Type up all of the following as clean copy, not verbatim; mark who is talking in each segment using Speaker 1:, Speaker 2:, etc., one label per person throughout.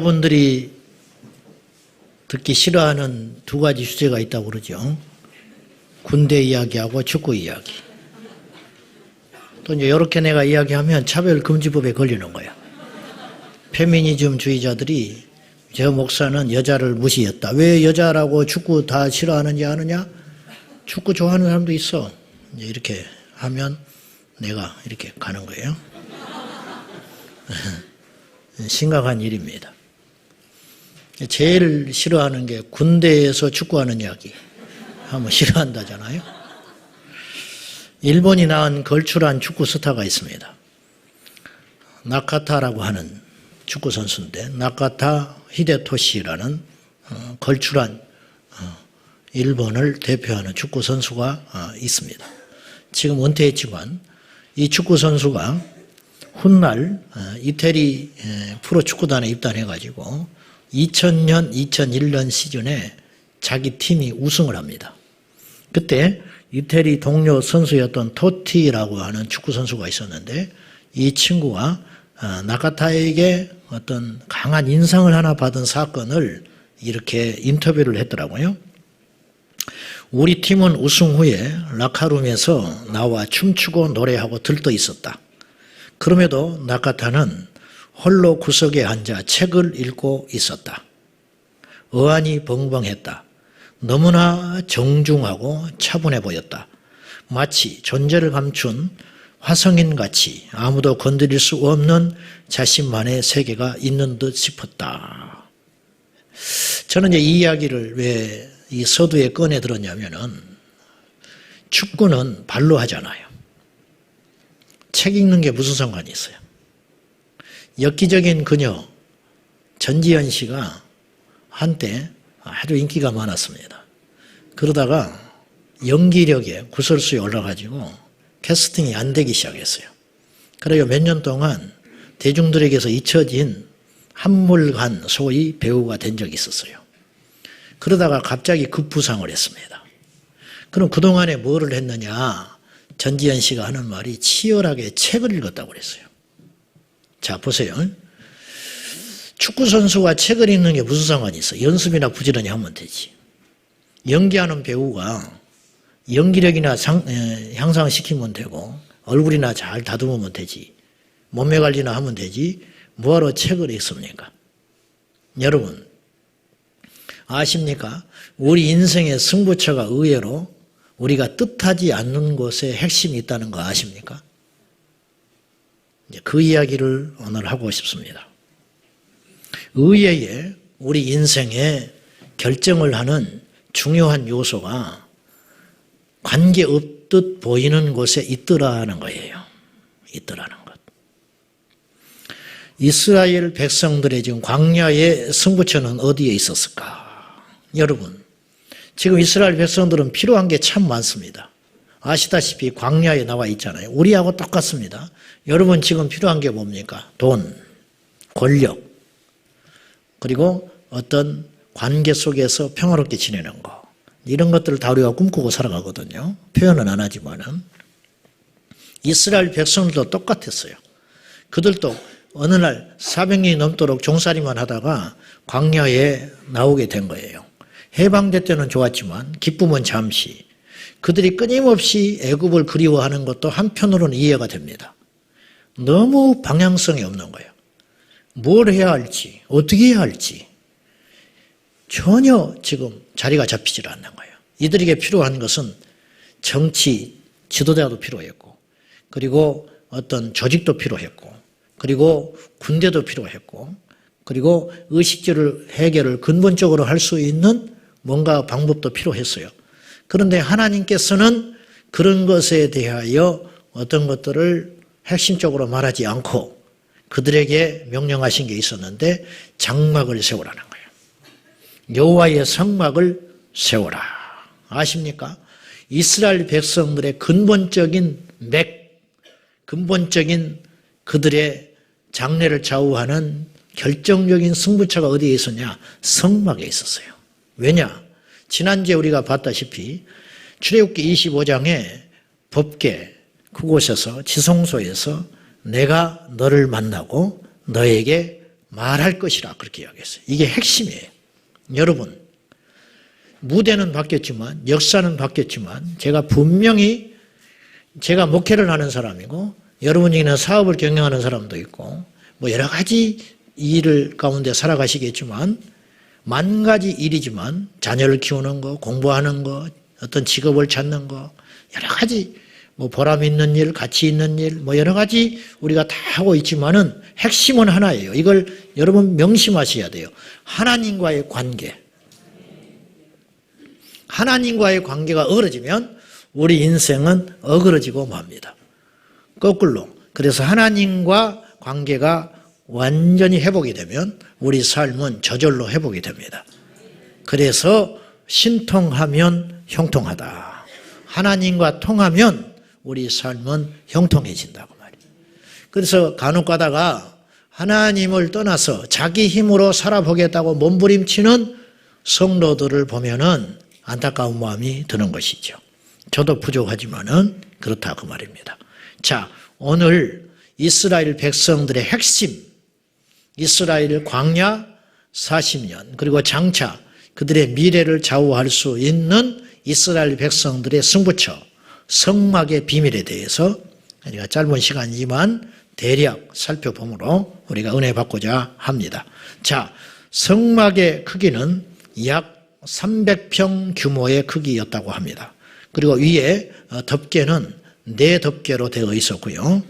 Speaker 1: 여러분들이 듣기 싫어하는 두 가지 주제가 있다고 그러죠. 군대 이야기하고 축구 이야기. 또 이제 이렇게 내가 이야기하면 차별금지법에 걸리는 거야. 페미니즘 주의자들이 저 목사는 여자를 무시했다. 왜 여자라고 축구 다 싫어하는지 아느냐? 축구 좋아하는 사람도 있어. 이제 이렇게 하면 내가 이렇게 가는 거예요. 심각한 일입니다. 제일 싫어하는 게 군대에서 축구하는 이야기 하면 싫어한다잖아요. 일본이 낳은 걸출한 축구 스타가 있습니다. 나카타라고 하는 축구 선수인데, 나카타 히데토시라는 걸출한 일본을 대표하는 축구 선수가 있습니다. 지금 은퇴했지만 이 축구 선수가 훗날 이태리 프로축구단에 입단해가지고 2000년, 2001년 시즌에 자기 팀이 우승을 합니다. 그때 이태리 동료 선수였던 토티라고 하는 축구 선수가 있었는데, 이 친구가 나카타에게 어떤 강한 인상을 하나 받은 사건을 이렇게 인터뷰를 했더라고요. 우리 팀은 우승 후에 라카룸에서 나와 춤추고 노래하고 들떠 있었다. 그럼에도 나카타는 홀로 구석에 앉아 책을 읽고 있었다. 어안이 벙벙했다. 너무나 정중하고 차분해 보였다. 마치 존재를 감춘 화성인같이 아무도 건드릴 수 없는 자신만의 세계가 있는 듯 싶었다. 저는 이제 이 이야기를 왜 이 서두에 꺼내 들었냐면은, 축구는 발로 하잖아요. 책 읽는 게 무슨 상관이 있어요? 엽기적인 그녀 전지현 씨가 한때 아주 인기가 많았습니다. 그러다가 연기력에 구설수에 올라가지고 캐스팅이 안 되기 시작했어요. 그래서 몇 년 동안 대중들에게서 잊혀진 한물간 소위 배우가 된 적이 있었어요. 그러다가 갑자기 급부상을 했습니다. 그럼 그동안에 뭐를 했느냐? 전지현 씨가 하는 말이 치열하게 책을 읽었다고 그랬어요. 자, 보세요. 축구 선수가 책을 읽는 게 무슨 상관이 있어? 연습이나 부지런히 하면 되지. 연기하는 배우가 연기력이나 향상시키면 되고, 얼굴이나 잘 다듬으면 되지. 몸매 관리나 하면 되지. 뭐하러 책을 읽습니까? 여러분, 아십니까? 우리 인생의 승부처가 의외로 우리가 뜻하지 않는 곳에 핵심이 있다는 거 아십니까? 이제 그 이야기를 오늘 하고 싶습니다. 의외에 우리 인생에 결정을 하는 중요한 요소가 관계없듯 보이는 곳에 있더라는 거예요. 있더라는 것. 이스라엘 백성들의 지금 광야의 승부처는 어디에 있었을까? 여러분, 지금 이스라엘 백성들은 필요한 게 참 많습니다. 아시다시피 광야에 나와 있잖아요. 우리하고 똑같습니다. 여러분 지금 필요한 게 뭡니까? 돈, 권력, 그리고 어떤 관계 속에서 평화롭게 지내는 거. 이런 것들을 다 우리가 꿈꾸고 살아가거든요. 표현은 안 하지만은. 이스라엘 백성들도 똑같았어요. 그들도 어느 날 400년이 넘도록 종살이만 하다가 광야에 나오게 된 거예요. 해방될 때는 좋았지만 기쁨은 잠시. 그들이 끊임없이 애굽을 그리워하는 것도 한편으로는 이해가 됩니다. 너무 방향성이 없는 거예요. 뭘 해야 할지, 어떻게 해야 할지 전혀 지금 자리가 잡히질 않는 거예요. 이들에게 필요한 것은 정치 지도자도 필요했고, 그리고 어떤 조직도 필요했고, 그리고 군대도 필요했고, 그리고 의식주를 해결을 근본적으로 할 수 있는 뭔가 방법도 필요했어요. 그런데 하나님께서는 그런 것에 대하여 어떤 것들을 핵심적으로 말하지 않고 그들에게 명령하신 게 있었는데, 장막을 세우라는 거예요. 여호와의 성막을 세우라. 아십니까? 이스라엘 백성들의 근본적인 근본적인 그들의 장래를 좌우하는 결정적인 승부처가 어디에 있었냐? 성막에 있었어요. 왜냐? 지난주에 우리가 봤다시피 출애굽기 25장에 법궤 그곳에서 지성소에서 내가 너를 만나고 너에게 말할 것이라 그렇게 이야기했어요. 이게 핵심이에요. 여러분, 무대는 바뀌었지만, 역사는 바뀌었지만, 제가 분명히 제가 목회를 하는 사람이고, 여러분 중에는 사업을 경영하는 사람도 있고, 뭐 여러 가지 일 가운데 살아가시겠지만, 만 가지 일이지만, 자녀를 키우는 거, 공부하는 거, 어떤 직업을 찾는 거, 여러 가지 뭐 보람 있는 일, 가치 있는 일, 뭐 여러 가지 우리가 다 하고 있지만은 핵심은 하나예요. 이걸 여러분 명심하셔야 돼요. 하나님과의 관계. 하나님과의 관계가 어그러지면 우리 인생은 어그러지고 맙니다. 거꾸로. 그래서 하나님과 관계가 완전히 회복이 되면 우리 삶은 저절로 회복이 됩니다. 그래서 신통하면 형통하다. 하나님과 통하면 우리 삶은 형통해진다고 말이에요. 그래서 간혹 가다가 하나님을 떠나서 자기 힘으로 살아보겠다고 몸부림치는 성도들을 보면은 안타까운 마음이 드는 것이죠. 저도 부족하지만은 그렇다고 말입니다. 자, 오늘 이스라엘 백성들의 핵심, 이스라엘 광야 40년, 그리고 장차 그들의 미래를 좌우할 수 있는 이스라엘 백성들의 승부처, 성막의 비밀에 대해서 우리가 짧은 시간이지만 대략 살펴보므로 우리가 은혜 받고자 합니다. 자, 성막의 크기는 약 300평 규모의 크기였다고 합니다. 그리고 위에 덮개는 4덮개로 되어 있었고요.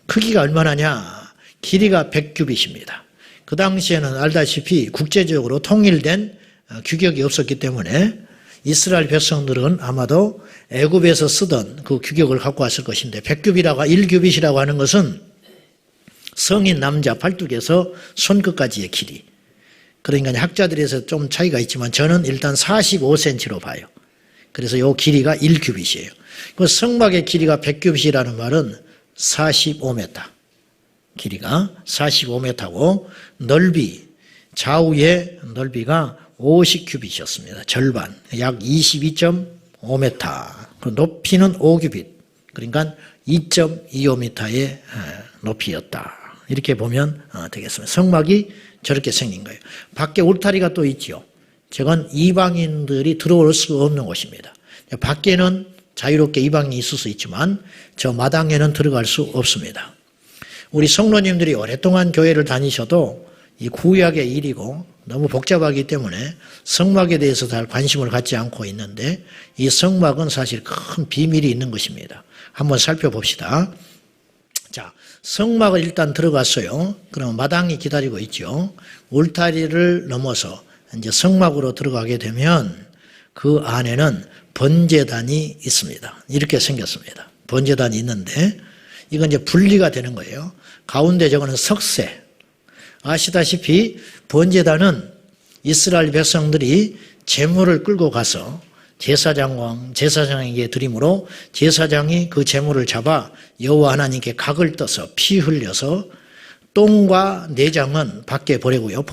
Speaker 1: 크기가 얼마나냐? 길이가 100규빗입니다. 그 당시에는 알다시피 국제적으로 통일된 규격이 없었기 때문에 이스라엘 백성들은 아마도 애굽에서 쓰던 그 규격을 갖고 왔을 것인데 100규빗이라고 1규빗이라고 하는 것은 성인 남자 팔뚝에서 손끝까지의 길이. 그러니까 학자들에서 좀 차이가 있지만 저는 일단 45cm로 봐요. 그래서 이 길이가 1규빗이에요. 그 성막의 길이가 100규빗이라는 말은 45m. 길이가 45m고 넓이, 좌우의 넓이가 50규빗이었습니다. 절반, 약 22.5m. 높이는 5규빗. 그러니까 2.25m의 높이였다. 이렇게 보면 되겠습니다. 성막이 저렇게 생긴 거예요. 밖에 울타리가 또 있죠. 저건 이방인들이 들어올 수 없는 곳입니다. 밖에는 자유롭게 이방인이 있을 수 있지만 저 마당에는 들어갈 수 없습니다. 우리 성도님들이 오랫동안 교회를 다니셔도 이 구약의 일이고 너무 복잡하기 때문에 성막에 대해서 잘 관심을 갖지 않고 있는데 이 성막은 사실 큰 비밀이 있는 것입니다. 한번 살펴봅시다. 자, 성막을 일단 들어갔어요. 그럼 마당이 기다리고 있죠. 울타리를 넘어서 이제 성막으로 들어가게 되면 그 안에는 번제단이 있습니다. 이렇게 생겼습니다. 번제단이 있는데 이건 이제 분리가 되는 거예요. 가운데 저거는 석쇠. 아시다시피 번제단은 이스라엘 백성들이 제물을 끌고 가서 제사장에게 드림으로 제사장이 그 제물을 잡아 여호와 하나님께 각을 떠서 피 흘려서 똥과 내장은 밖에 버리고요.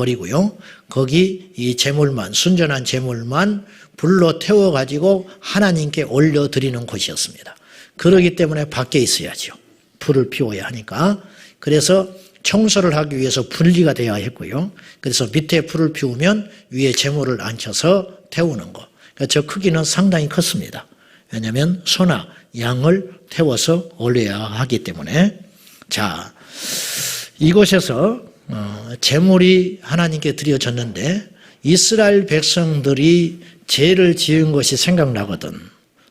Speaker 1: 거기 이 제물만, 순전한 제물만 불로 태워가지고 하나님께 올려드리는 곳이었습니다. 그러기 때문에 밖에 있어야죠. 불을 피워야 하니까. 그래서 청소를 하기 위해서 분리가 되어야 했고요. 그래서 밑에 불을 피우면 위에 제물을 앉혀서 태우는 거. 그러니까 저 크기는 상당히 컸습니다. 왜냐하면 소나 양을 태워서 올려야 하기 때문에. 자, 이곳에서 제물이 하나님께 드려졌는데 이스라엘 백성들이 죄를 지은 것이 생각나거든.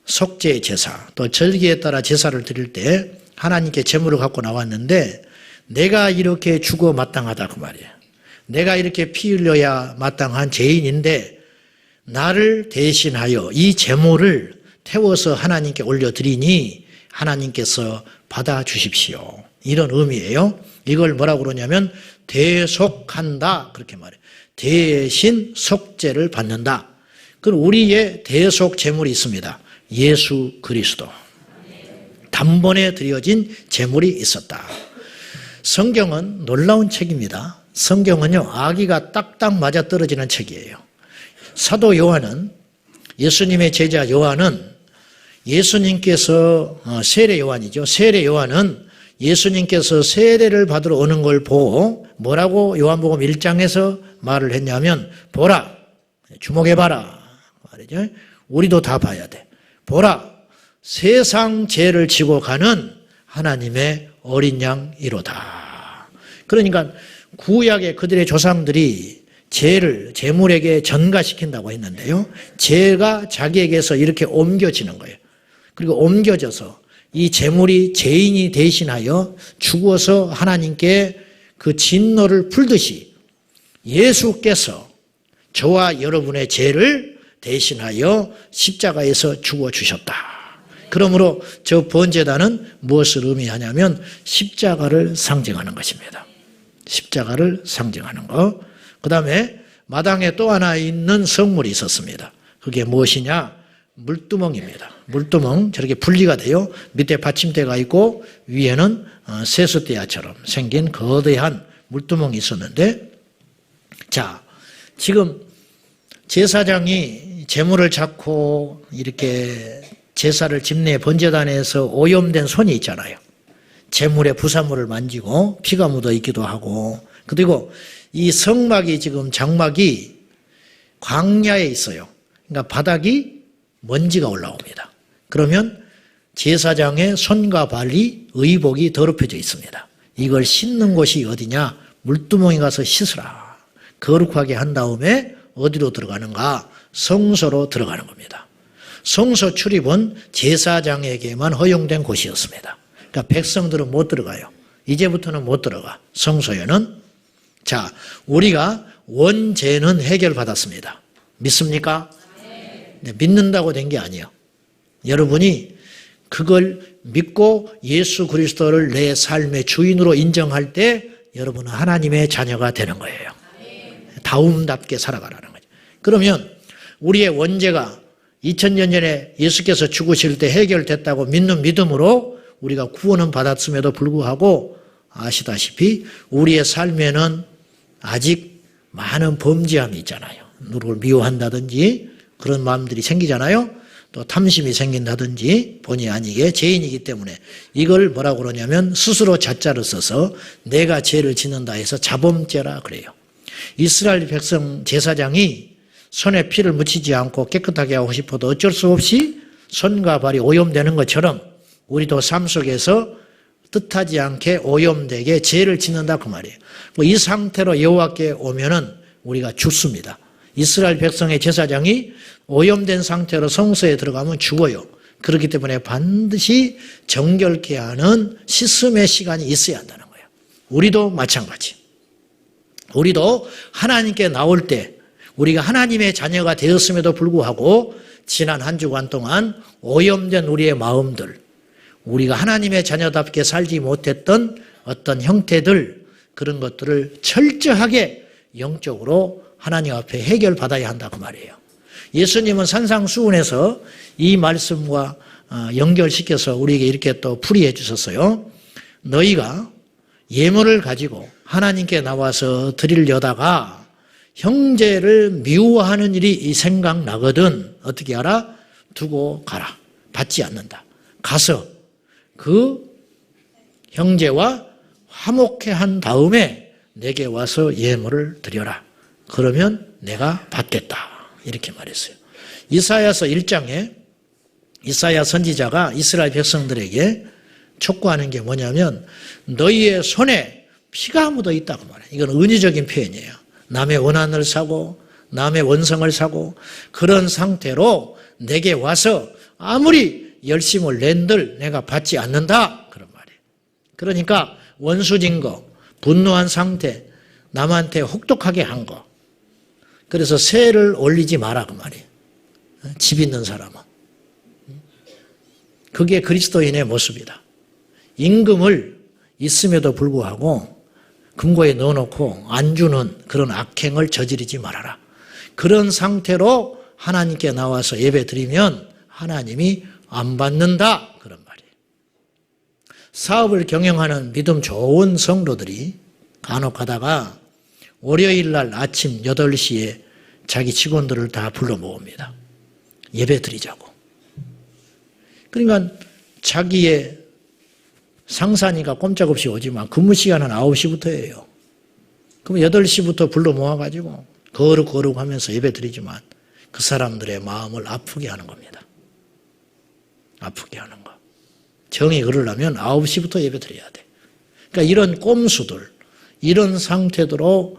Speaker 1: 속죄 제사, 또 절기에 따라 제사를 드릴 때 하나님께 제물을 갖고 나왔는데 내가 이렇게 죽어 마땅하다 그 말이에요. 내가 이렇게 피 흘려야 마땅한 죄인인데 나를 대신하여 이 제물을 태워서 하나님께 올려드리니 하나님께서 받아주십시오. 이런 의미예요. 이걸 뭐라고 그러냐면 대속한다 그렇게 말해요. 대신 속죄를 받는다. 그럼 우리의 대속 제물이 있습니다. 예수 그리스도. 단번에 드려진 제물이 있었다. 성경은 놀라운 책입니다. 성경은요, 아기가 딱딱 맞아떨어지는 책이에요. 사도 요한은, 예수님의 제자 요한은 예수님께서 세례 요한이죠. 세례 요한은 예수님께서 세례를 받으러 오는 걸 보고 뭐라고 요한복음 1장에서 말을 했냐면 보라, 주목해봐라 말이죠. 우리도 다 봐야 돼. 보라, 세상 죄를 지고 가는 하나님의 어린 양이로다. 그러니까 구약의 그들의 조상들이 죄를 제물에게 전가시킨다고 했는데요. 죄가 자기에게서 이렇게 옮겨지는 거예요. 그리고 옮겨져서 이 제물이 죄인이 대신하여 죽어서 하나님께 그 진노를 풀듯이 예수께서 저와 여러분의 죄를 대신하여 십자가에서 죽어주셨다. 그러므로 저 번제단은 무엇을 의미하냐면 십자가를 상징하는 것입니다. 십자가를 상징하는 것. 그 다음에 마당에 또 하나 있는 성물이 있었습니다. 그게 무엇이냐? 물두멍입니다. 물두멍 저렇게 분리가 돼요. 밑에 받침대가 있고 위에는 세숫대야처럼 생긴 거대한 물두멍이 있었는데, 자, 지금 제사장이 제물을 잡고 이렇게 제사를 집내 번제단에서 오염된 손이 있잖아요. 제물에 부산물을 만지고 피가 묻어 있기도 하고, 그리고 이 성막이 지금 장막이 광야에 있어요. 그러니까 바닥이 먼지가 올라옵니다. 그러면 제사장의 손과 발이 의복이 더럽혀져 있습니다. 이걸 씻는 곳이 어디냐? 물두멍에 가서 씻으라. 거룩하게 한 다음에 어디로 들어가는가? 성소로 들어가는 겁니다. 성소 출입은 제사장에게만 허용된 곳이었습니다. 그러니까 백성들은 못 들어가요. 이제부터는 못 들어가. 성소에는. 자, 우리가 원죄는 해결받았습니다. 믿습니까? 네, 믿는다고 된 게 아니에요. 여러분이 그걸 믿고 예수 그리스도를 내 삶의 주인으로 인정할 때 여러분은 하나님의 자녀가 되는 거예요. 다움답게 살아가라는 거죠. 그러면 우리의 원죄가 2000년 전에 예수께서 죽으실 때 해결됐다고 믿는 믿음으로 우리가 구원은 받았음에도 불구하고 아시다시피 우리의 삶에는 아직 많은 범죄함이 있잖아요. 누구를 미워한다든지 그런 마음들이 생기잖아요. 또 탐심이 생긴다든지 본의 아니게 죄인이기 때문에 이걸 뭐라고 그러냐면 스스로 자자를 써서 내가 죄를 짓는다 해서 자범죄라 그래요. 이스라엘 백성 제사장이 손에 피를 묻히지 않고 깨끗하게 하고 싶어도 어쩔 수 없이 손과 발이 오염되는 것처럼 우리도 삶 속에서 뜻하지 않게 오염되게 죄를 짓는다 그 말이에요. 이 상태로 여호와께 오면은 우리가 죽습니다. 이스라엘 백성의 제사장이 오염된 상태로 성소에 들어가면 죽어요. 그렇기 때문에 반드시 정결케 하는 씻음의 시간이 있어야 한다는 거예요. 우리도 마찬가지. 우리도 하나님께 나올 때 우리가 하나님의 자녀가 되었음에도 불구하고 지난 한 주간 동안 오염된 우리의 마음들, 우리가 하나님의 자녀답게 살지 못했던 어떤 형태들, 그런 것들을 철저하게 영적으로 하나님 앞에 해결받아야 한다 그 말이에요. 예수님은 산상수훈에서 이 말씀과 연결시켜서 우리에게 이렇게 또 풀이해 주셨어요. 너희가 예물을 가지고 하나님께 나와서 드리려다가 형제를 미워하는 일이 생각나거든 어떻게 하라? 두고 가라. 받지 않는다. 가서 그 형제와 화목해 한 다음에 내게 와서 예물을 드려라. 그러면 내가 받겠다. 이렇게 말했어요. 이사야서 1장에 이사야 선지자가 이스라엘 백성들에게 촉구하는 게 뭐냐면 너희의 손에 피가 묻어 있다고 말해요. 이건 은유적인 표현이에요. 남의 원한을 사고 남의 원성을 사고 그런 상태로 내게 와서 아무리 열심을 낸들 내가 받지 않는다. 그런 말이에요. 그러니까 원수진 거, 분노한 상태, 남한테 혹독하게 한 거. 그래서 세를 올리지 마라 그 말이에요. 집 있는 사람은. 그게 그리스도인의 모습이다. 임금을 있음에도 불구하고 금고에 넣어놓고 안 주는 그런 악행을 저지르지 말아라. 그런 상태로 하나님께 나와서 예배 드리면 하나님이 안 받는다. 그런 말이에요. 사업을 경영하는 믿음 좋은 성도들이 간혹 가다가 월요일 날 아침 8시에 자기 직원들을 다 불러 모읍니다. 예배 드리자고. 그러니까 자기의 상사니까 꼼짝없이 오지만 근무 시간은 9시부터예요. 그럼 8시부터 불러 모아가지고 거룩 하면서 예배 드리지만 그 사람들의 마음을 아프게 하는 겁니다. 아프게 하는 거. 정이 그러려면 9시부터 예배 드려야 돼. 그러니까 이런 꼼수들, 이런 상태대로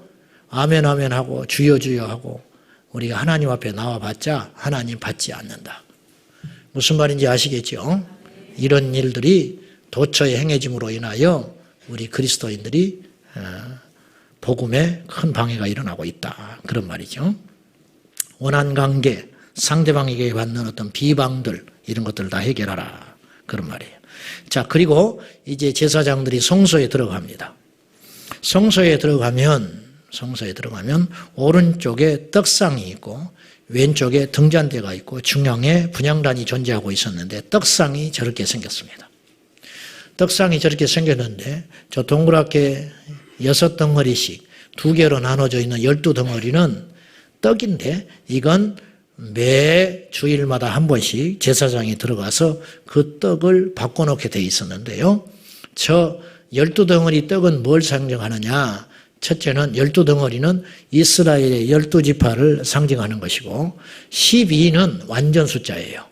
Speaker 1: 아멘 아멘 하고 주여 주여 하고 우리가 하나님 앞에 나와봤자 하나님 받지 않는다. 무슨 말인지 아시겠죠? 이런 일들이 도처에 행해짐으로 인하여 우리 그리스도인들이 복음에 큰 방해가 일어나고 있다. 그런 말이죠. 원한관계, 상대방에게 받는 어떤 비방들 이런 것들을 다 해결하라. 그런 말이에요. 자, 그리고 이제 제사장들이 성소에 들어갑니다. 성소에 들어가면 오른쪽에 떡상이 있고 왼쪽에 등잔대가 있고 중앙에 분향단이 존재하고 있었는데 떡상이 저렇게 생겼습니다. 떡상이 저렇게 생겼는데 저 동그랗게 6덩어리씩 2개로 나눠져 있는 12덩어리는 떡인데 이건 매 주일마다 한 번씩 제사장이 들어가서 그 떡을 바꿔놓게 돼 있었는데요. 저 12덩어리 떡은 뭘 상징하느냐? 첫째는 12덩어리는 이스라엘의 12지파를 상징하는 것이고 12는 완전 숫자예요.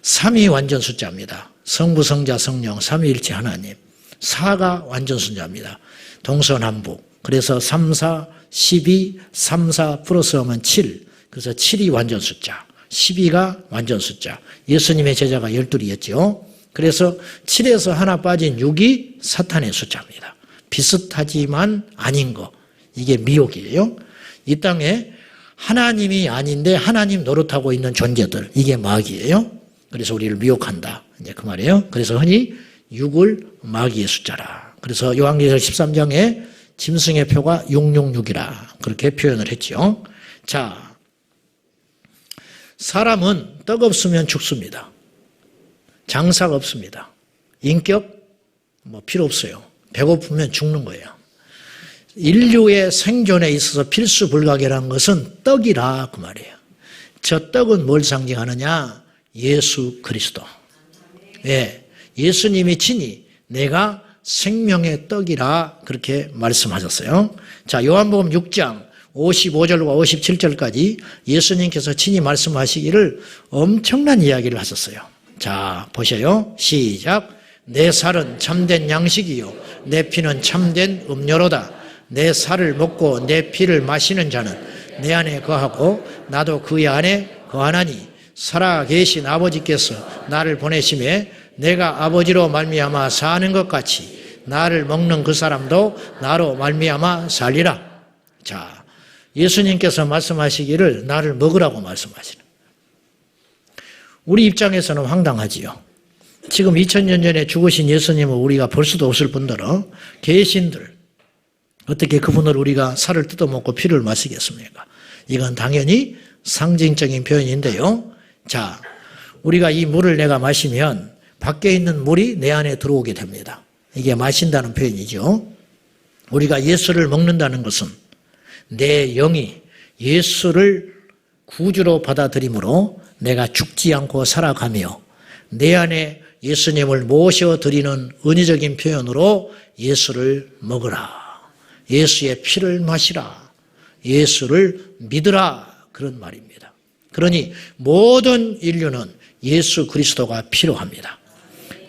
Speaker 1: 3이 완전 숫자입니다. 성부, 성자, 성령, 삼위일체 하나님. 4가 완전 숫자입니다. 동서남북. 그래서 3, 4, 12, 3, 4 플러스하면 7. 그래서 7이 완전 숫자. 12가 완전 숫자. 예수님의 제자가 12이었죠. 그래서 7에서 하나 빠진 6이 사탄의 숫자입니다. 비슷하지만 아닌 거. 이게 미혹이에요. 이 땅에 하나님이 아닌데 하나님 노릇하고 있는 존재들. 이게 마귀예요. 그래서 우리를 미혹한다. 이제 그 말이에요. 그래서 흔히 6을 마귀의 숫자라. 그래서 요한계시록 13장에 짐승의 표가 666이라. 그렇게 표현을 했죠. 자, 사람은 떡 없으면 죽습니다. 장사가 없습니다. 인격? 필요 없어요. 배고프면 죽는 거예요. 인류의 생존에 있어서 필수 불가결한 것은 떡이라 그 말이에요. 저 떡은 뭘 상징하느냐? 예수 그리스도. 예, 예수님이 친히 내가 생명의 떡이라 그렇게 말씀하셨어요. 자, 요한복음 6장 55절과 57절까지 예수님께서 친히 말씀하시기를 엄청난 이야기를 하셨어요. 자, 보셔요. 시작. 내 살은 참된 양식이요 내 피는 참된 음료로다. 내 살을 먹고 내 피를 마시는 자는 내 안에 거하고 나도 그의 안에 거하나니 살아계신 아버지께서 나를 보내심에 내가 아버지로 말미암아 사는 것 같이 나를 먹는 그 사람도 나로 말미암아 살리라. 자, 예수님께서 말씀하시기를 나를 먹으라고 말씀하시는. 우리 입장에서는 황당하지요. 지금 2000년 전에 죽으신 예수님을 우리가 볼 수도 없을 뿐더러 계신들 어떻게 그분을 우리가 살을 뜯어먹고 피를 마시겠습니까? 이건 당연히 상징적인 표현인데요. 자, 우리가 이 물을 내가 마시면 밖에 있는 물이 내 안에 들어오게 됩니다. 이게 마신다는 표현이죠. 우리가 예수를 먹는다는 것은 내 영이 예수를 구주로 받아들임으로 내가 죽지 않고 살아가며 내 안에 예수님을 모셔드리는 은유적인 표현으로 예수를 먹으라. 예수의 피를 마시라. 예수를 믿으라. 그런 말입니다. 그러니 모든 인류는 예수 그리스도가 필요합니다.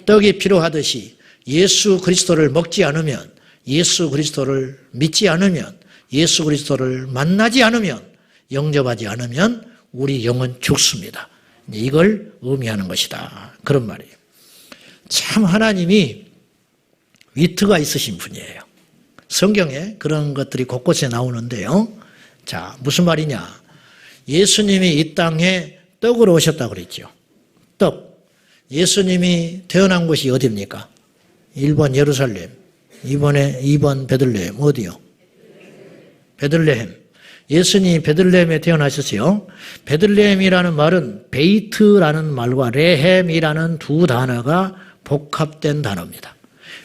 Speaker 1: 떡이 필요하듯이 예수 그리스도를 먹지 않으면, 예수 그리스도를 믿지 않으면, 예수 그리스도를 만나지 않으면, 영접하지 않으면 우리 영은 죽습니다. 이걸 의미하는 것이다. 그런 말이에요. 참 하나님이 위트가 있으신 분이에요. 성경에 그런 것들이 곳곳에 나오는데요. 자, 무슨 말이냐? 예수님이 이 땅에 떡으로 오셨다고 그랬죠. 떡. 예수님이 태어난 곳이 어디입니까? 1번 예루살렘, 2번 베들레헴. 어디요? 베들레헴. 예수님이 베들레헴에 태어나셨어요. 베들레헴이라는 말은 베이트라는 말과 레헴이라는 두 단어가 복합된 단어입니다.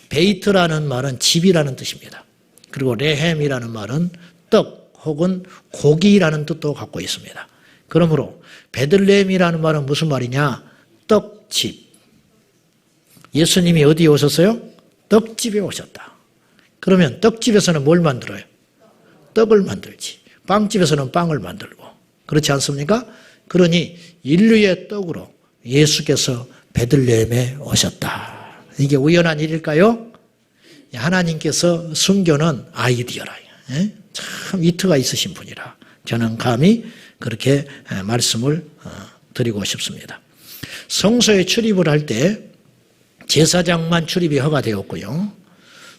Speaker 1: 베이트라는 말은 집이라는 뜻입니다. 그리고 레헴이라는 말은 떡 혹은 고기라는 뜻도 갖고 있습니다. 그러므로 베들레헴이라는 말은 무슨 말이냐? 떡집. 예수님이 어디에 오셨어요? 떡집에 오셨다. 그러면 떡집에서는 뭘 만들어요? 떡을 만들지. 빵집에서는 빵을 만들고. 그렇지 않습니까? 그러니 인류의 떡으로 예수께서 베들레헴에 오셨다. 이게 우연한 일일까요? 하나님께서 숨겨놓은 아이디어라. 참 위트가 있으신 분이라 저는 감히 그렇게 말씀을 드리고 싶습니다. 성소에 출입을 할 때 제사장만 출입이 허가되었고요.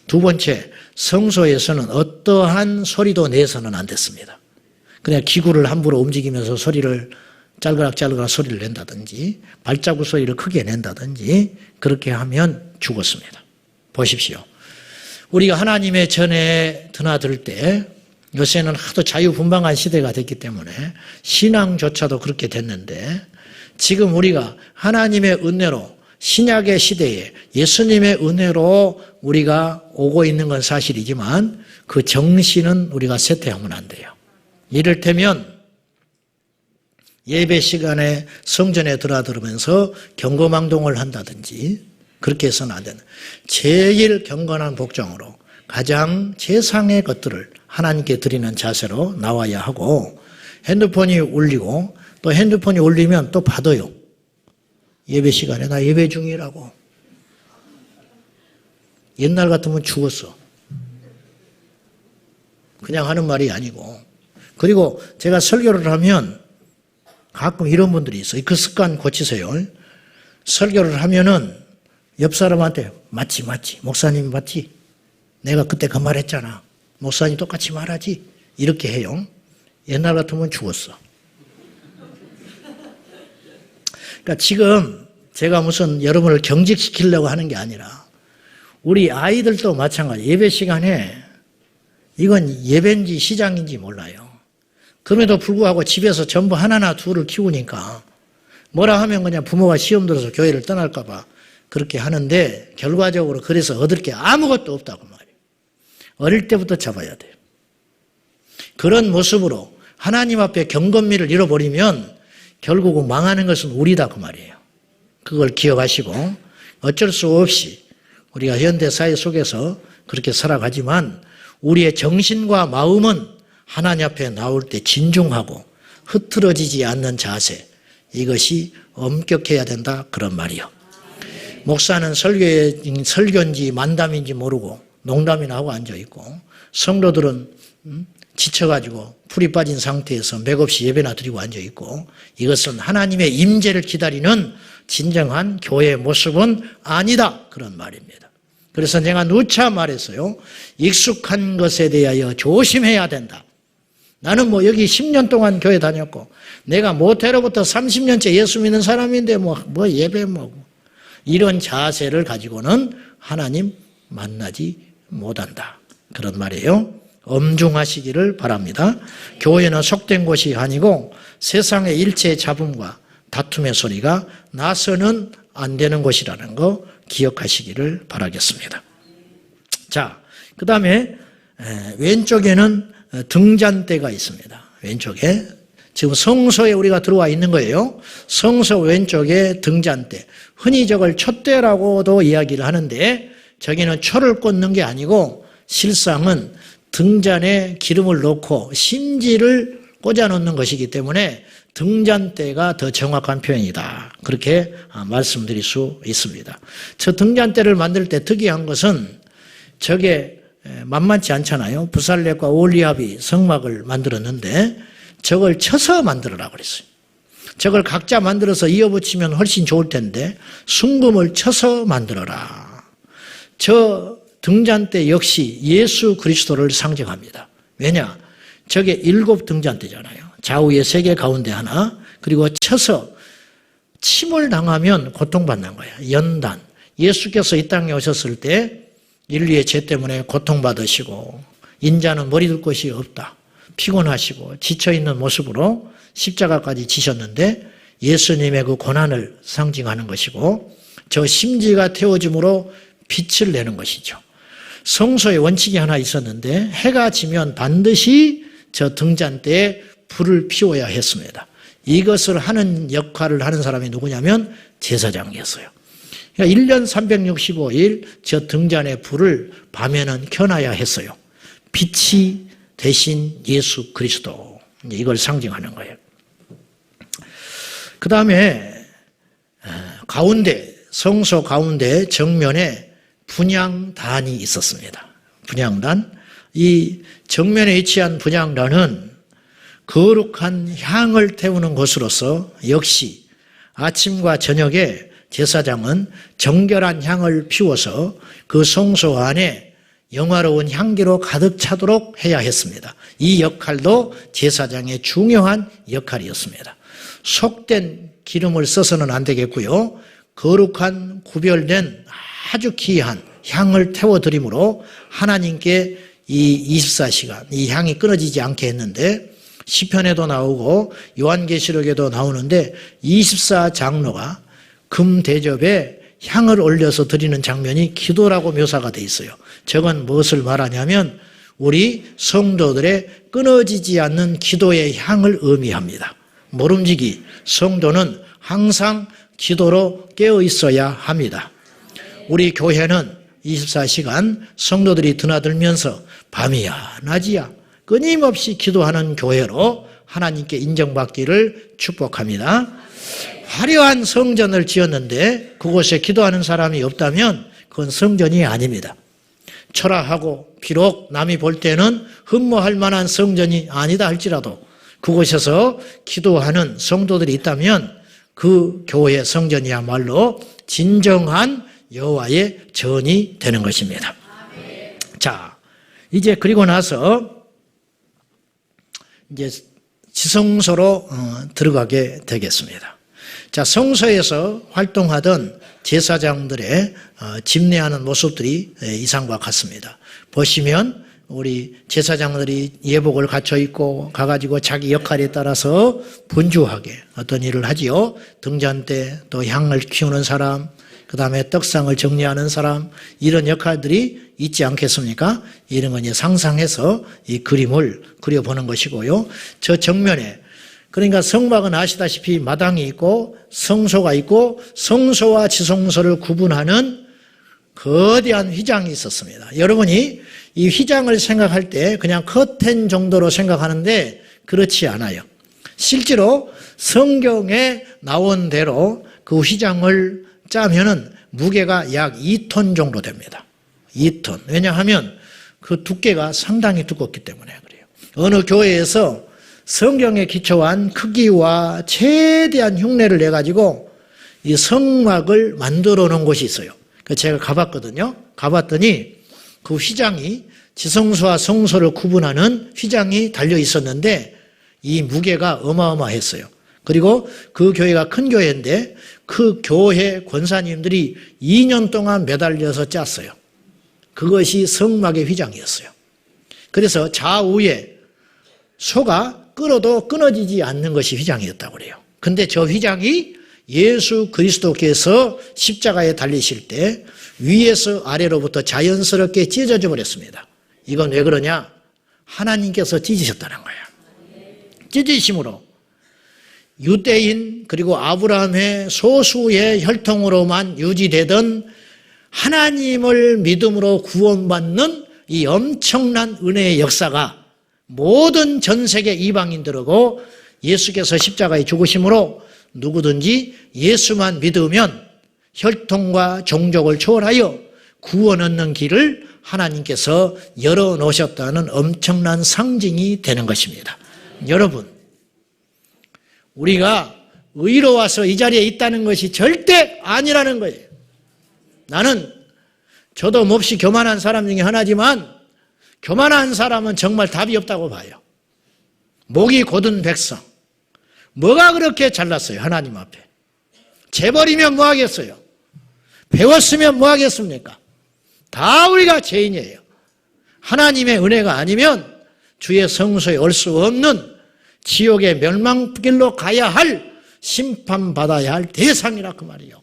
Speaker 1: 두 번째, 성소에서는 어떠한 소리도 내서는 안 됐습니다. 그냥 기구를 함부로 움직이면서 소리를 짤그락짤그락 소리를 낸다든지 발자국 소리를 크게 낸다든지 그렇게 하면 죽었습니다. 보십시오. 우리가 하나님의 전에 드나들 때 요새는 하도 자유분방한 시대가 됐기 때문에 신앙조차도 그렇게 됐는데 지금 우리가 하나님의 은혜로 신약의 시대에 예수님의 은혜로 우리가 오고 있는 건 사실이지만 그 정신은 우리가 쇠퇴하면 안 돼요. 이를테면 예배 시간에 성전에 드나들으면서 경거망동을 한다든지 그렇게 해서는 안 된다. 제일 경건한 복장으로 가장 최상의 것들을 하나님께 드리는 자세로 나와야 하고 핸드폰이 울리고 또 핸드폰이 울리면 또 받아요. 예배 시간에 나 예배 중이라고. 옛날 같으면 죽었어. 그냥 하는 말이 아니고. 그리고 제가 설교를 하면 가끔 이런 분들이 있어요. 그 습관 고치세요. 설교를 하면은 옆 사람한테 맞지 목사님이 맞지 내가 그때 그 말 했잖아 목사님 똑같이 말하지 이렇게 해요. 옛날 같으면 죽었어. 그러니까 지금 제가 무슨 여러분을 경직시키려고 하는 게 아니라 우리 아이들도 마찬가지. 예배 시간에 이건 예배인지 시장인지 몰라요. 그럼에도 불구하고 집에서 전부 하나나 둘을 키우니까 뭐라 하면 그냥 부모가 시험 들어서 교회를 떠날까 봐 그렇게 하는데 결과적으로 그래서 얻을 게 아무것도 없다고 말이에요. 어릴 때부터 잡아야 돼요. 그런 모습으로 하나님 앞에 경건미를 잃어버리면 결국은 망하는 것은 우리다 그 말이에요. 그걸 기억하시고 어쩔 수 없이 우리가 현대사회 속에서 그렇게 살아가지만 우리의 정신과 마음은 하나님 앞에 나올 때 진중하고 흐트러지지 않는 자세 이것이 엄격해야 된다 그런 말이요. 목사는 설교인지 만담인지 모르고 농담이나 하고 앉아있고 성도들은 지쳐가지고 풀이 빠진 상태에서 맥없이 예배나 드리고 앉아있고 이것은 하나님의 임재를 기다리는 진정한 교회의 모습은 아니다 그런 말입니다. 그래서 내가 누차 말했어요. 익숙한 것에 대하여 조심해야 된다. 나는 뭐 여기 10년 동안 교회 다녔고 내가 모태로부터 30년째 예수 믿는 사람인데 뭐 예배 이런 자세를 가지고는 하나님 만나지 못한다. 그런 말이에요. 엄중하시기를 바랍니다. 교회는 속된 곳이 아니고 세상의 일체의 잡음과 다툼의 소리가 나서는 안 되는 곳이라는 거 기억하시기를 바라겠습니다. 자, 그 다음에 왼쪽에는 등잔대가 있습니다. 왼쪽에 지금 성소에 우리가 들어와 있는 거예요. 성소 왼쪽에 등잔대. 흔히 저걸 촛대라고도 이야기를 하는데 저기는 초를 꽂는 게 아니고 실상은 등잔에 기름을 넣고 심지를 꽂아 놓는 것이기 때문에 등잔대가 더 정확한 표현이다. 그렇게 말씀드릴 수 있습니다. 저 등잔대를 만들 때 특이한 것은 저게 만만치 않잖아요. 부살렙과 올리압이 성막을 만들었는데 저걸 쳐서 만들으라고 그랬어요. 저걸 각자 만들어서 이어붙이면 훨씬 좋을 텐데 순금을 쳐서 만들어라. 저 등잔대 역시 예수 그리스도를 상징합니다. 왜냐? 저게 7 등잔대잖아요. 좌우에 3개 가운데 하나 그리고 쳐서 침을 당하면 고통받는 거예요. 연단. 예수께서 이 땅에 오셨을 때 인류의 죄 때문에 고통받으시고 인자는 머리 둘 곳이 없다. 피곤하시고 지쳐있는 모습으로 십자가까지 지셨는데 예수님의 그 고난을 상징하는 것이고 저 심지가 태워짐으로 빛을 내는 것이죠. 성소에 원칙이 하나 있었는데 해가 지면 반드시 저 등잔대에 불을 피워야 했습니다. 이것을 하는 역할을 하는 사람이 누구냐면 제사장이었어요. 그러니까 1년 365일 저 등잔의 불을 밤에는 켜놔야 했어요. 빛이 대신 예수 그리스도, 이걸 상징하는 거예요. 그 다음에 가운데, 성소 가운데 정면에 분향단이 있었습니다. 분향단. 이 정면에 위치한 분향단은 거룩한 향을 태우는 곳으로서 역시 아침과 저녁에 제사장은 정결한 향을 피워서 그 성소 안에 영화로운 향기로 가득 차도록 해야 했습니다. 이 역할도 제사장의 중요한 역할이었습니다. 속된 기름을 써서는 안 되겠고요. 거룩한 구별된 아주 귀한 향을 태워드림으로 하나님께 이 24시간 이 향이 끊어지지 않게 했는데, 시편에도 나오고 요한계시록에도 나오는데 24장로가 금 대접에 향을 올려서 드리는 장면이 기도라고 묘사가 되어 있어요. 저건 무엇을 말하냐면 우리 성도들의 끊어지지 않는 기도의 향을 의미합니다. 모름지기 성도는 항상 기도로 깨어 있어야 합니다. 우리 교회는 24시간 성도들이 드나들면서 밤이야 낮이야 끊임없이 기도하는 교회로 하나님께 인정받기를 축복합니다. 화려한 성전을 지었는데 그곳에 기도하는 사람이 없다면 그건 성전이 아닙니다. 초라하고 비록 남이 볼 때는 흠모할 만한 성전이 아니다 할지라도 그곳에서 기도하는 성도들이 있다면 그 교회 성전이야말로 진정한 여호와의 전이 되는 것입니다. 자, 이제 그리고 나서 이제 지성소로 들어가게 되겠습니다. 자, 성소에서 활동하던 제사장들의 집례하는 모습들이 이상과 같습니다. 보시면 우리 제사장들이 예복을 갖춰 입고 가가지고 자기 역할에 따라서 분주하게 어떤 일을 하지요. 등잔대, 또 향을 키우는 사람, 그 다음에 떡상을 정리하는 사람, 이런 역할들이 있지 않겠습니까? 이런 건 이제 상상해서 이 그림을 그려보는 것이고요. 저 정면에, 그러니까 성막은 아시다시피 마당이 있고 성소가 있고 성소와 지성소를 구분하는 거대한 휘장이 있었습니다. 여러분이 이 휘장을 생각할 때 그냥 커튼 정도로 생각하는데 그렇지 않아요. 실제로 성경에 나온 대로 그 휘장을 짜면은 무게가 약 2톤 정도 됩니다. 2톤. 왜냐하면 그 두께가 상당히 두껍기 때문에 그래요. 어느 교회에서 성경에 기초한 크기와 최대한 흉내를 내가지고 이 성막을 만들어 놓은 곳이 있어요. 제가 가봤거든요. 가봤더니 그 휘장이 지성소와 성소를 구분하는 휘장이 달려 있었는데 이 무게가 어마어마했어요. 그리고 그 교회가 큰 교회인데 그 교회 권사님들이 2년 동안 매달려서 짰어요. 그것이 성막의 휘장이었어요. 그래서 좌우에 소가 끌어도 끊어지지 않는 것이 휘장이었다고 그래요. 근데 저 휘장이 예수 그리스도께서 십자가에 달리실 때 위에서 아래로부터 자연스럽게 찢어져 버렸습니다. 이건 왜 그러냐? 하나님께서 찢으셨다는 거예요. 찢으심으로 유대인 그리고 아브라함의 소수의 혈통으로만 유지되던 하나님을 믿음으로 구원받는 이 엄청난 은혜의 역사가 모든 전 세계 이방인들하고 예수께서 십자가에 죽으심으로 누구든지 예수만 믿으면 혈통과 종족을 초월하여 구원 얻는 길을 하나님께서 열어놓으셨다는 엄청난 상징이 되는 것입니다. 여러분, 우리가 의로워서 이 자리에 있다는 것이 절대 아니라는 거예요. 나는 저도 몹시 교만한 사람 중에 하나지만 교만한 사람은 정말 답이 없다고 봐요. 목이 곧은 백성. 뭐가 그렇게 잘났어요? 하나님 앞에. 재벌이면 뭐 하겠어요? 배웠으면 뭐 하겠습니까? 다 우리가 죄인이에요. 하나님의 은혜가 아니면 주의 성소에 올 수 없는 지옥의 멸망길로 가야 할 심판받아야 할 대상이라 그 말이에요.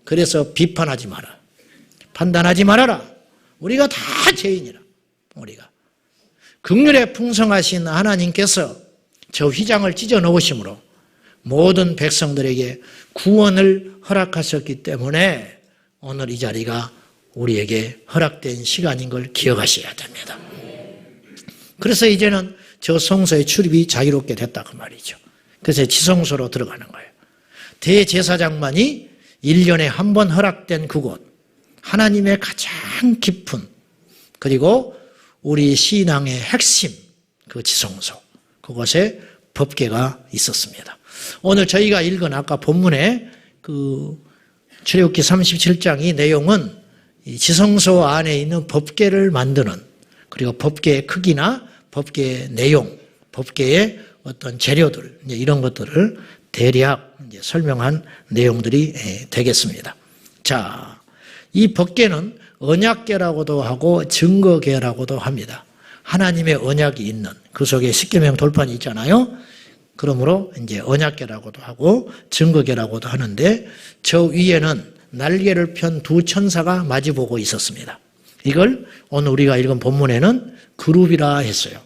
Speaker 1: 그래서 비판하지 마라. 판단하지 말아라. 우리가 다 죄인이라. 우리가. 긍휼에 풍성하신 하나님께서 저 휘장을 찢어 놓으심으로 모든 백성들에게 구원을 허락하셨기 때문에 오늘 이 자리가 우리에게 허락된 시간인 걸 기억하셔야 됩니다. 그래서 이제는 저 성소의 출입이 자유롭게 됐다 그 말이죠. 그래서 지성소로 들어가는 거예요. 대제사장만이 1년에 한 번 허락된 그곳, 하나님의 가장 깊은 그리고 우리 신앙의 핵심 그 지성소, 그곳에 법궤가 있었습니다. 오늘 저희가 읽은 아까 본문에 그 출애굽기 37장의 내용은 이 지성소 안에 있는 법궤를 만드는, 그리고 법궤의 크기나 법궤의 내용, 법궤의 어떤 재료들, 이런 것들을 대략 이제 설명한 내용들이 되겠습니다. 자, 이 법궤는 언약궤라고도 하고 증거궤라고도 합니다. 하나님의 언약이 있는 그 속에 십계명 돌판이 있잖아요. 그러므로 이제 언약궤라고도 하고 증거궤라고도 하는데, 저 위에는 날개를 편 두 천사가 마주보고 있었습니다. 이걸 오늘 우리가 읽은 본문에는 그룹이라 했어요.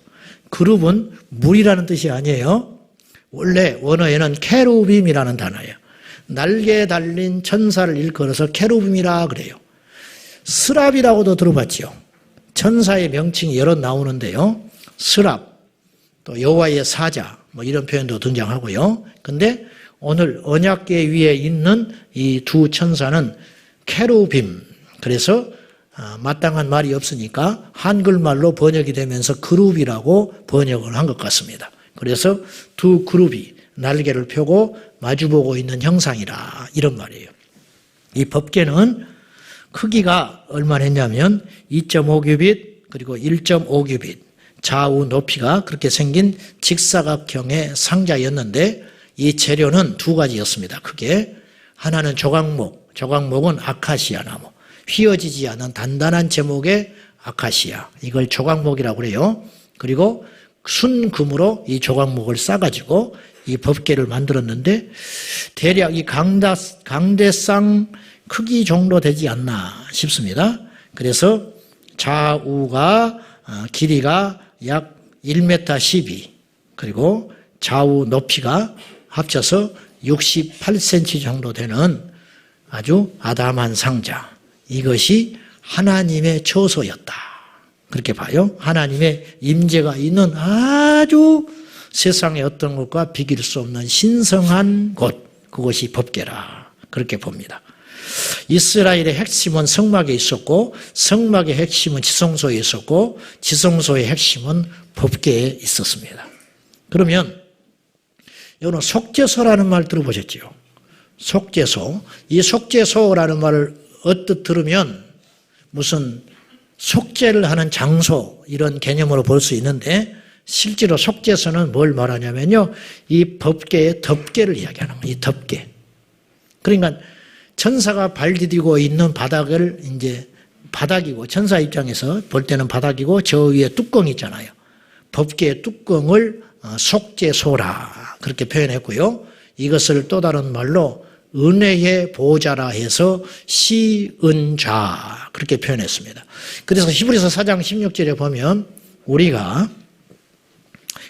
Speaker 1: 그룹은 물이라는 뜻이 아니에요. 원래 원어에는 케루빔이라는 단어예요. 날개 달린 천사를 일컬어서 케루빔이라 그래요. 스랍이라고도 들어봤죠. 천사의 명칭이 여러 나오는데요. 스랍, 또 여호와의 사자, 뭐 이런 표현도 등장하고요. 근데 오늘 언약궤 위에 있는 이 두 천사는 케루빔, 그래서 마땅한 말이 없으니까 한글말로 번역이 되면서 그룹이라고 번역을 한 것 같습니다. 그래서 두 그룹이 날개를 펴고 마주보고 있는 형상이라, 이런 말이에요. 이 법궤는 크기가 얼마나 했냐면 2.5규빗 그리고 1.5규빗, 좌우 높이가 그렇게 생긴 직사각형의 상자였는데, 이 재료는 두 가지였습니다. 크게 하나는 조각목, 조각목은 아카시아 나무, 휘어지지 않은 단단한 제목의 아카시아, 이걸 조각목이라고 그래요. 그리고 순금으로 이 조각목을 싸가지고 이 법궤를 만들었는데, 대략 이 강대상 크기 정도 되지 않나 싶습니다. 그래서 좌우가 길이가 약 1m 12, 그리고 좌우 높이가 합쳐서 68cm 정도 되는 아주 아담한 상자, 이것이 하나님의 처소였다, 그렇게 봐요. 하나님의 임재가 있는 아주 세상의 어떤 것과 비길 수 없는 신성한 곳, 그것이 법궤라, 그렇게 봅니다. 이스라엘의 핵심은 성막에 있었고, 성막의 핵심은 지성소에 있었고, 지성소의 핵심은 법궤에 있었습니다. 그러면 여러분, 속죄소라는 말 들어보셨죠? 속죄소. 이 속죄소라는 말을 언뜻 들으면 무슨 속죄를 하는 장소, 이런 개념으로 볼 수 있는데, 실제로 속죄소는 뭘 말하냐면요, 이 법궤의 덮개를 이야기하는 거예요. 이 덮개. 그러니까 천사가 발 디디고 있는 바닥을 이제 바닥이고, 천사 입장에서 볼 때는 바닥이고, 저 위에 뚜껑이 있잖아요. 법궤의 뚜껑을 속죄소라, 그렇게 표현했고요. 이것을 또 다른 말로 은혜의 보좌라 해서 시은좌, 그렇게 표현했습니다. 그래서 히브리서 4장 16절에 보면 우리가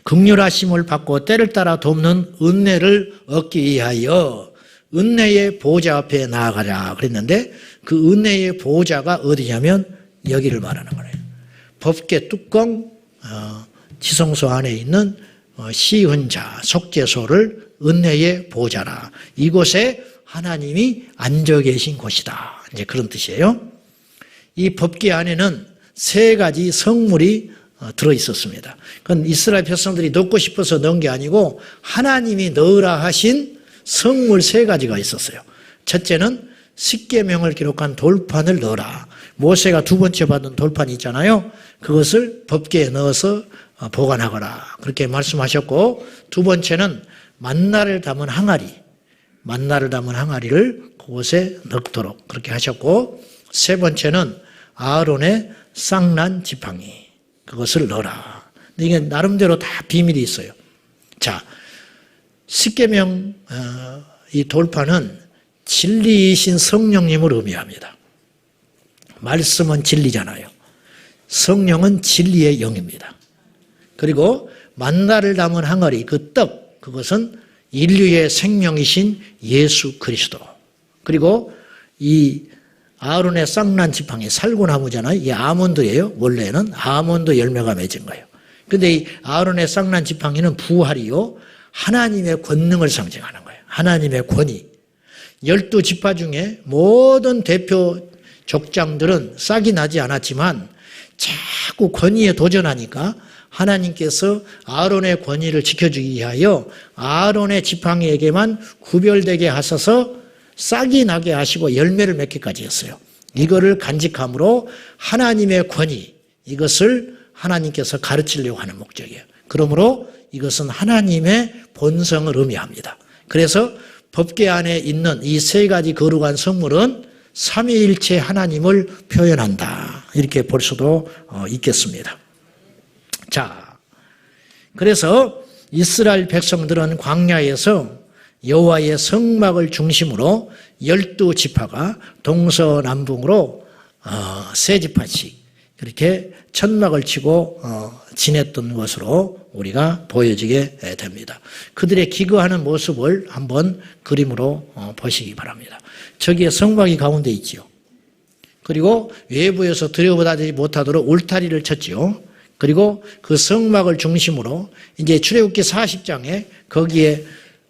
Speaker 1: 긍휼하심을 받고 때를 따라 돕는 은혜를 얻기 위하여 은혜의 보좌 앞에 나아가자 그랬는데, 그 은혜의 보좌가 어디냐면 여기를 말하는 거예요. 법궤 뚜껑, 지성소 안에 있는 시은자, 속죄소를 은혜의 보좌라, 이곳에 하나님이 앉아 계신 곳이다, 이제 그런 뜻이에요. 이 법궤 안에는 세 가지 성물이 들어 있었습니다. 그건 이스라엘 백성들이 넣고 싶어서 넣은 게 아니고 하나님이 넣으라 하신 성물 세 가지가 있었어요. 첫째는 십계명을 기록한 돌판을 넣어라. 모세가 두 번째 받은 돌판이 있잖아요. 그것을 법궤에 넣어서 보관하거라, 그렇게 말씀하셨고, 두 번째는 만나를 담은 항아리, 만나를 담은 항아리를 그곳에 넣도록 그렇게 하셨고, 세 번째는 아론의 쌍난 지팡이, 그것을 넣어라. 이게 나름대로 다 비밀이 있어요. 자, 십계명 이 돌판은 진리이신 성령님을 의미합니다. 말씀은 진리잖아요. 성령은 진리의 영입니다. 그리고 만나를 담은 항아리, 그 떡, 그것은 인류의 생명이신 예수 그리스도. 그리고 이 아론의 쌍난 지팡이 살구나무잖아요. 이 아몬드예요. 원래는 아몬드 열매가 맺은 거예요. 근데 이 아론의 쌍난 지팡이는 부활이요, 하나님의 권능을 상징하는 거예요. 하나님의 권위. 12지파 중에 모든 대표 족장들은 싹이 나지 않았지만 자꾸 권위에 도전하니까 하나님께서 아론의 권위를 지켜주기 위하여 아론의 지팡이에게만 구별되게 하셔서 싹이 나게 하시고 열매를 맺기까지 했어요. 이거를 간직함으로 하나님의 권위, 이것을 하나님께서 가르치려고 하는 목적이에요. 그러므로 이것은 하나님의 본성을 의미합니다. 그래서 법궤 안에 있는 이 세 가지 거룩한 성물은 삼위일체 하나님을 표현한다, 이렇게 볼 수도 있겠습니다. 자, 그래서 이스라엘 백성들은 광야에서 여호와의 성막을 중심으로 12지파가 동서남북으로 세 지파씩 그렇게 천막을 치고 지냈던 것으로 우리가 보여지게 됩니다. 그들의 기거하는 모습을 한번 그림으로 보시기 바랍니다. 저기에 성막이 가운데 있지요. 그리고 외부에서 들여다보지 못하도록 울타리를 쳤지요. 그리고 그 성막을 중심으로 이제 출애굽기 40장에 거기에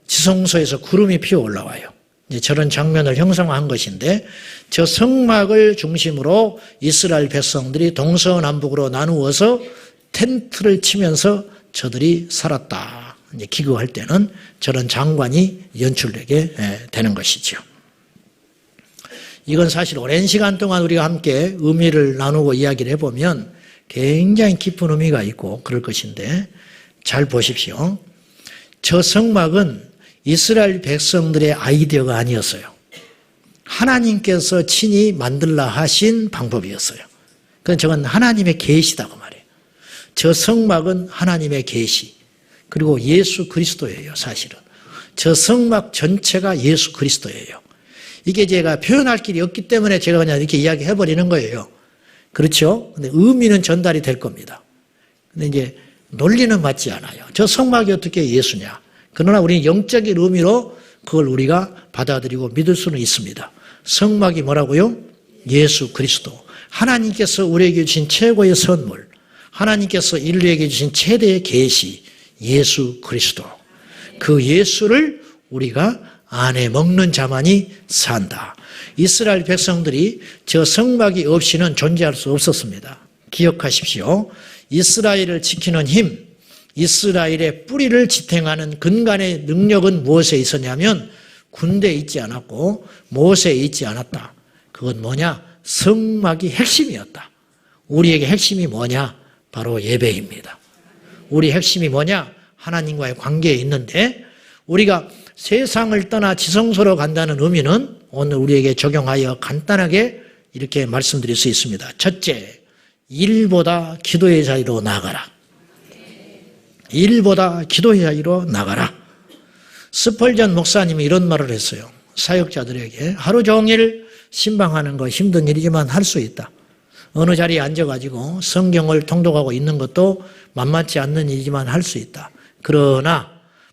Speaker 1: 지성소에서 구름이 피어 올라와요. 이제 저런 장면을 형상화한 것인데, 저 성막을 중심으로 이스라엘 백성들이 동서남북으로 나누어서 텐트를 치면서 저들이 살았다. 이제 기거할 때는 저런 장관이 연출되게 되는 것이죠. 이건 사실 오랜 시간 동안 우리가 함께 의미를 나누고 이야기를 해보면 굉장히 깊은 의미가 있고 그럴 것인데, 잘 보십시오. 저 성막은 이스라엘 백성들의 아이디어가 아니었어요. 하나님께서 친히 만들라 하신 방법이었어요. 그건 저건 하나님의 계시다고 말해요. 저 성막은 하나님의 계시, 그리고 예수 그리스도예요. 사실은 저 성막 전체가 예수 그리스도예요. 이게 제가 표현할 길이 없기 때문에 제가 그냥 이렇게 이야기해버리는 거예요. 그렇죠? 근데 의미는 전달이 될 겁니다. 근데 이제 논리는 맞지 않아요. 저 성막이 어떻게 예수냐? 그러나 우리는 영적인 의미로 그걸 우리가 받아들이고 믿을 수는 있습니다. 성막이 뭐라고요? 예수 그리스도. 하나님께서 우리에게 주신 최고의 선물, 하나님께서 인류에게 주신 최대의 계시, 예수 그리스도. 그 예수를 우리가 안에 먹는 자만이 산다. 이스라엘 백성들이 저 성막이 없이는 존재할 수 없었습니다. 기억하십시오. 이스라엘을 지키는 힘, 이스라엘의 뿌리를 지탱하는 근간의 능력은 무엇에 있었냐면 군대에 있지 않았고 모세에 있지 않았다. 그건 뭐냐? 성막이 핵심이었다. 우리에게 핵심이 뭐냐? 바로 예배입니다. 우리 핵심이 뭐냐? 하나님과의 관계에 있는데, 우리가 세상을 떠나 지성소로 간다는 의미는 오늘 우리에게 적용하여 간단하게 이렇게 말씀드릴 수 있습니다. 첫째, 일보다 기도의 자리로 나아가라. 일보다 기도의 자리로 나가라. 스펄전 목사님이 이런 말을 했어요. 사역자들에게 하루 종일 신방하는 거 힘든 일이지만 할 수 있다. 어느 자리에 앉아가지고 성경을 통독하고 있는 것도 만만치 않는 일이지만 할 수 있다. 그러나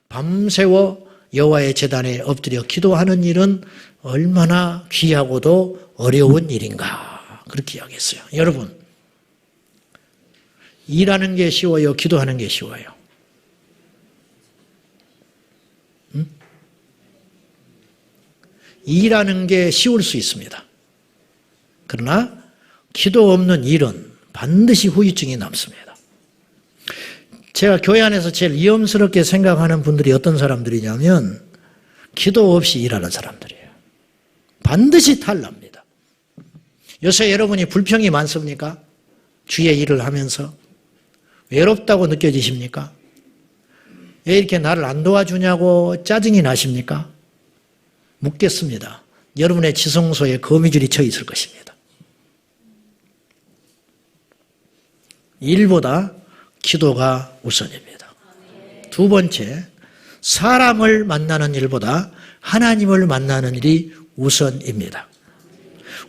Speaker 1: 밤새워 여호와의 제단에 엎드려 기도하는 일은 얼마나 귀하고도 어려운 일인가, 그렇게 이야기했어요. 여러분, 일하는 게 쉬워요? 기도하는 게 쉬워요? 일하는 게 쉬울 수 있습니다. 그러나 기도 없는 일은 반드시 후유증이 남습니다. 제가 교회 안에서 제일 위험스럽게 생각하는 분들이 어떤 사람들이냐면 기도 없이 일하는 사람들이에요. 반드시 탈납니다. 요새 여러분이 불평이 많습니까? 주의 일을 하면서 외롭다고 느껴지십니까? 왜 이렇게 나를 안 도와주냐고 짜증이 나십니까? 묻겠습니다. 여러분의 지성소에 거미줄이 쳐 있을 것입니다. 일보다 기도가 우선입니다. 두 번째, 사람을 만나는 일보다 하나님을 만나는 일이 우선입니다.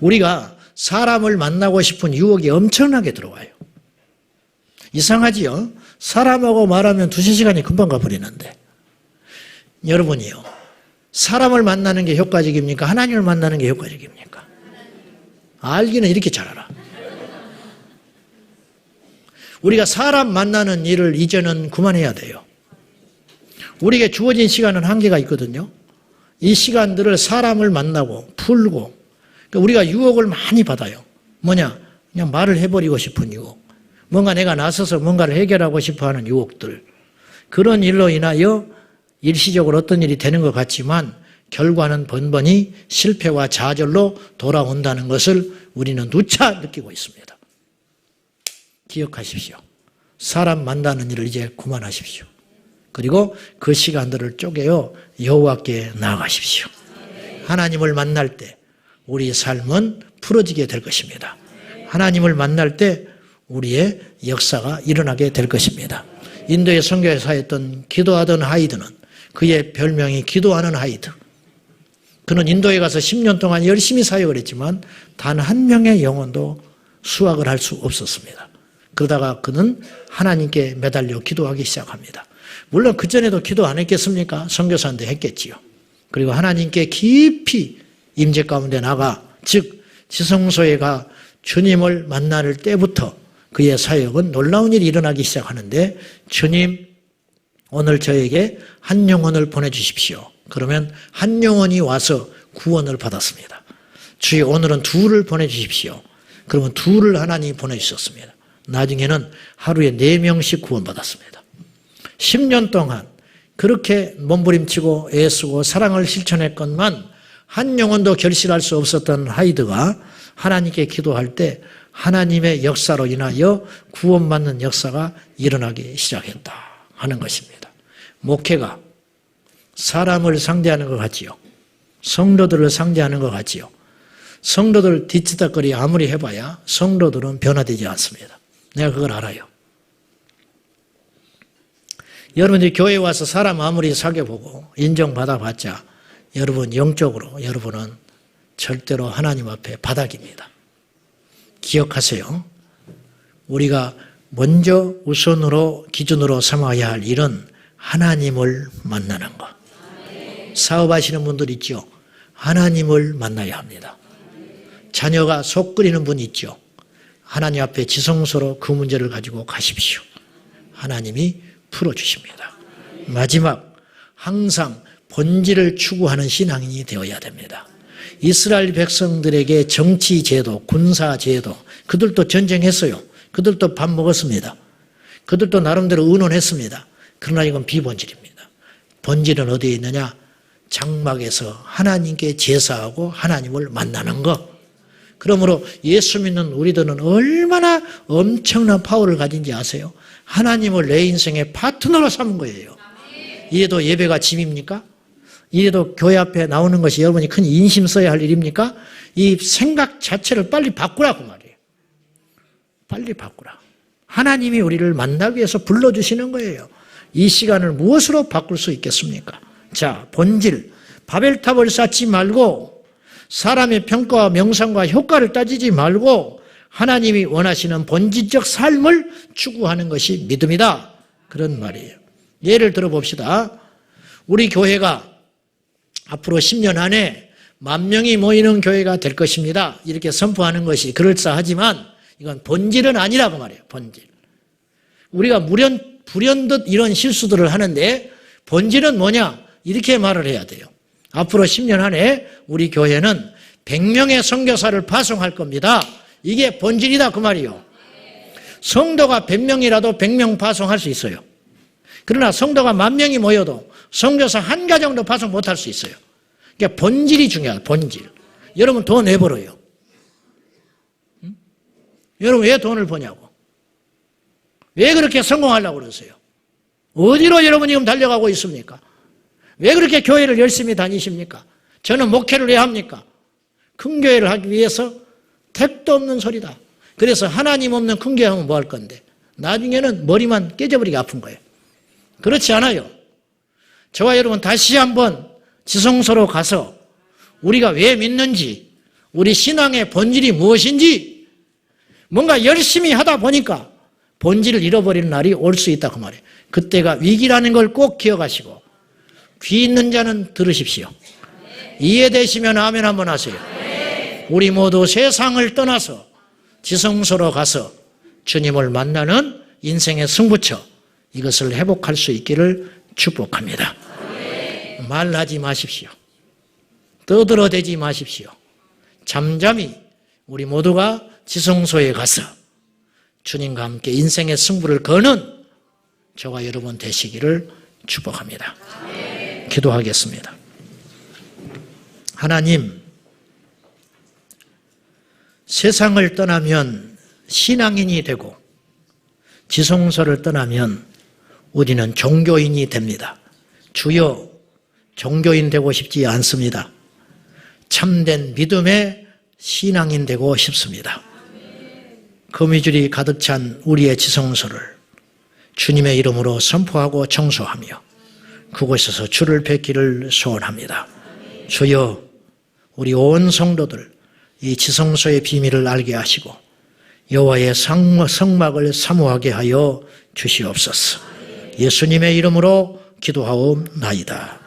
Speaker 1: 우리가 사람을 만나고 싶은 유혹이 엄청나게 들어와요. 이상하지요? 사람하고 말하면 2-3시간이 금방 가버리는데, 여러분이요, 사람을 만나는 게 효과적입니까? 하나님을 만나는 게 효과적입니까? 알기는 이렇게 잘 알아. 우리가 사람 만나는 일을 이제는 그만해야 돼요. 우리에게 주어진 시간은 한계가 있거든요. 이 시간들을 사람을 만나고 풀고, 그러니까 우리가 유혹을 많이 받아요. 뭐냐? 그냥 말을 해버리고 싶은 유혹. 뭔가 내가 나서서 뭔가를 해결하고 싶어 하는 유혹들. 그런 일로 인하여 일시적으로 어떤 일이 되는 것 같지만 결과는 번번이 실패와 좌절로 돌아온다는 것을 우리는 누차 느끼고 있습니다. 기억하십시오. 사람 만나는 일을 이제 그만하십시오. 그리고 그 시간들을 쪼개어 여호와께 나아가십시오. 하나님을 만날 때 우리 삶은 풀어지게 될 것입니다. 하나님을 만날 때 우리의 역사가 일어나게 될 것입니다. 인도의 선교에서 했던 기도하던 하이드는 그의 별명이 기도하는 하이드. 그는 인도에 가서 10년 동안 열심히 사역을 했지만 단 한 명의 영혼도 수확을 할 수 없었습니다. 그러다가 그는 하나님께 매달려 기도하기 시작합니다. 물론 그전에도 기도 안 했겠습니까? 선교사인데 했겠지요. 그리고 하나님께 깊이 임재 가운데 나가, 즉 지성소에 가 주님을 만날 때부터 그의 사역은 놀라운 일이 일어나기 시작하는데, 주님 오늘 저에게 한 영혼을 보내주십시오. 그러면 한 영혼이 와서 구원을 받았습니다. 주여 오늘은 둘을 보내주십시오. 그러면 둘을 하나님이 보내주셨습니다. 나중에는 하루에 4명씩 구원받았습니다. 10년 동안 그렇게 몸부림치고 애쓰고 사랑을 실천했건만 한 영혼도 결실할 수 없었던 하이드가 하나님께 기도할 때 하나님의 역사로 인하여 구원받는 역사가 일어나기 시작했다 하는 것입니다. 목회가 사람을 상대하는 것 같지요. 성도들을 상대하는 것 같지요. 성도들 뒤치다거리 아무리 해봐야 성도들은 변화되지 않습니다. 내가 그걸 알아요. 여러분이 교회에 와서 사람 아무리 사귀어보고 인정받아봤자 여러분 영적으로 여러분은 절대로 하나님 앞에 바닥입니다. 기억하세요. 우리가 먼저 우선으로 기준으로 삼아야 할 일은 하나님을 만나는 것. 사업하시는 분들 있죠. 하나님을 만나야 합니다. 자녀가 속 끓이는 분 있죠. 하나님 앞에 지성소로 그 문제를 가지고 가십시오. 하나님이 풀어주십니다. 마지막, 항상 본질을 추구하는 신앙인이 되어야 됩니다. 이스라엘 백성들에게 정치 제도, 군사 제도, 그들도 전쟁했어요. 그들도 밥 먹었습니다. 그들도 나름대로 의논했습니다. 그러나 이건 비본질입니다. 본질은 어디에 있느냐? 장막에서 하나님께 제사하고 하나님을 만나는 것. 그러므로 예수 믿는 우리들은 얼마나 엄청난 파워를 가진지 아세요? 하나님을 내 인생의 파트너로 삼은 거예요. 이래도 예배가 짐입니까? 이래도 교회 앞에 나오는 것이 여러분이 큰 인심 써야 할 일입니까? 이 생각 자체를 빨리 바꾸라고 말이에요. 빨리 바꾸라. 하나님이 우리를 만나기 위해서 불러주시는 거예요. 이 시간을 무엇으로 바꿀 수 있겠습니까? 자, 본질. 바벨탑을 쌓지 말고 사람의 평가와 명상과 효과를 따지지 말고 하나님이 원하시는 본질적 삶을 추구하는 것이 믿음이다. 그런 말이에요. 예를 들어 봅시다. 우리 교회가 앞으로 10년 안에 10,000명이 모이는 교회가 될 것입니다. 이렇게 선포하는 것이 그럴싸하지만 이건 본질은 아니라고 말해요. 본질. 우리가 불현듯 이런 실수들을 하는데 본질은 뭐냐? 이렇게 말을 해야 돼요. 앞으로 10년 안에 우리 교회는 100명의 선교사를 파송할 겁니다. 이게 본질이다 그 말이요. 성도가 100명이라도 100명 파송할 수 있어요. 그러나 성도가 10,000명이 모여도 선교사 한 가정도 파송 못할 수 있어요. 그러니까 본질이 중요해요. 본질. 여러분 돈 왜 벌어요? 응? 여러분 왜 돈을 버냐고? 왜 그렇게 성공하려고 그러세요? 어디로 여러분이 지금 달려가고 있습니까? 왜 그렇게 교회를 열심히 다니십니까? 저는 목회를 왜 합니까? 큰 교회를 하기 위해서 택도 없는 소리다. 그래서 하나님 없는 큰 교회 하면 뭐 할 건데? 나중에는 머리만 깨져버리게 아픈 거예요. 그렇지 않아요. 저와 여러분 다시 한번 지성소로 가서 우리가 왜 믿는지, 우리 신앙의 본질이 무엇인지 뭔가 열심히 하다 보니까 본질을 잃어버리는 날이 올 수 있다 그 말이에요. 그때가 위기라는 걸 꼭 기억하시고 귀 있는 자는 들으십시오. 이해되시면 아멘 한번 하세요. 우리 모두 세상을 떠나서 지성소로 가서 주님을 만나는 인생의 승부처, 이것을 회복할 수 있기를 축복합니다. 말하지 마십시오. 떠들어대지 마십시오. 잠잠히 우리 모두가 지성소에 가서 주님과 함께 인생의 승부를 거는 저와 여러분 되시기를 축복합니다. 기도하겠습니다. 하나님, 세상을 떠나면 신앙인이 되고 지성소를 떠나면 우리는 종교인이 됩니다. 주여, 종교인 되고 싶지 않습니다. 참된 믿음의 신앙인 되고 싶습니다. 거미줄이 가득 찬 우리의 지성소를 주님의 이름으로 선포하고 청소하며 그곳에서 주를 뵙기를 소원합니다. 주여, 우리 온 성도들 이 지성소의 비밀을 알게 하시고 여호와의 성막을 사모하게 하여 주시옵소서. 예수님의 이름으로 기도하옵나이다.